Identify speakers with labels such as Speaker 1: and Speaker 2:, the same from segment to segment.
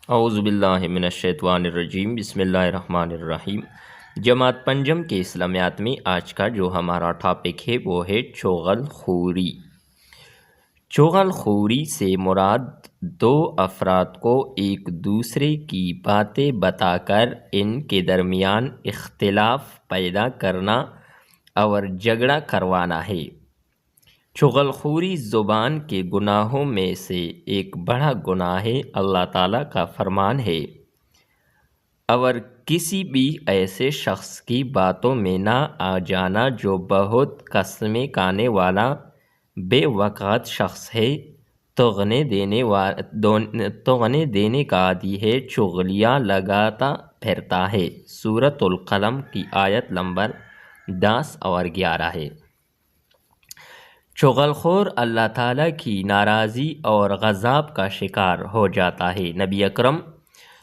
Speaker 1: اعوذ باللہ من الشیطان الرجیم، بسم اللہ الرحمن الرحیم۔ جماعت پنجم کے اسلامیات میں آج کا جو ہمارا ٹاپک ہے وہ ہے چغل خوری۔ چغل خوری سے مراد دو افراد کو ایک دوسرے کی باتیں بتا کر ان کے درمیان اختلاف پیدا کرنا اور جھگڑا کروانا ہے۔ چغل خوری زبان کے گناہوں میں سے ایک بڑا گناہ ہے۔ اللہ تعالیٰ کا فرمان ہے، اور کسی بھی ایسے شخص کی باتوں میں نہ آ جانا جو بہت قسمیں کھانے والا بے وقت شخص ہے، توغنے دینے کا عادی ہے، چغلیاں لگاتا پھرتا ہے۔ سورۃ القلم کی آیت نمبر 10 اور 11 ہے۔ چغل خور اللہ تعالیٰ کی ناراضی اور غضب کا شکار ہو جاتا ہے۔ نبی اکرم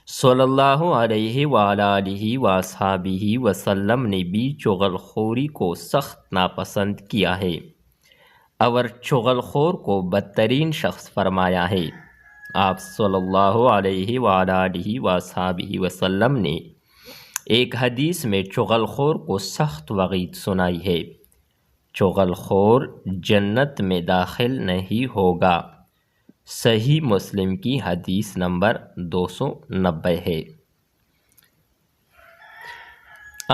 Speaker 1: صلی اللہ علیہ وآلہ وصحبہ وسلم نے بھی چغل خوری کو سخت ناپسند کیا ہے اور چغل خور کو بدترین شخص فرمایا ہے۔ آپ صلی اللہ علیہ وآلہ وصحبہ وسلم نے ایک حدیث میں چغل خور کو سخت وعید سنائی ہے۔ چغل خور جنت میں داخل نہیں ہوگا۔ صحیح مسلم کی حدیث نمبر 290 ہے۔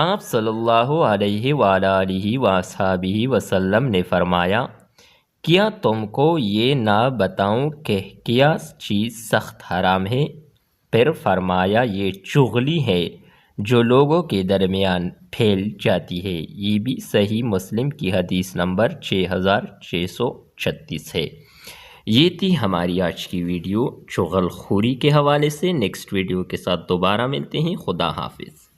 Speaker 1: آپ صلی اللہ علیہ وآلہ وصحبہ وسلم نے فرمایا، کیا تم کو یہ نہ بتاؤں کہ کیا چیز سخت حرام ہے؟ پھر فرمایا، یہ چغلی ہے جو لوگوں کے درمیان پھیل جاتی ہے۔ یہ بھی صحیح مسلم کی حدیث نمبر 6636 ہے۔ یہ تھی ہماری آج کی ویڈیو چغل خوری کے حوالے سے۔ نیکسٹ ویڈیو کے ساتھ دوبارہ ملتے ہیں۔ خدا حافظ۔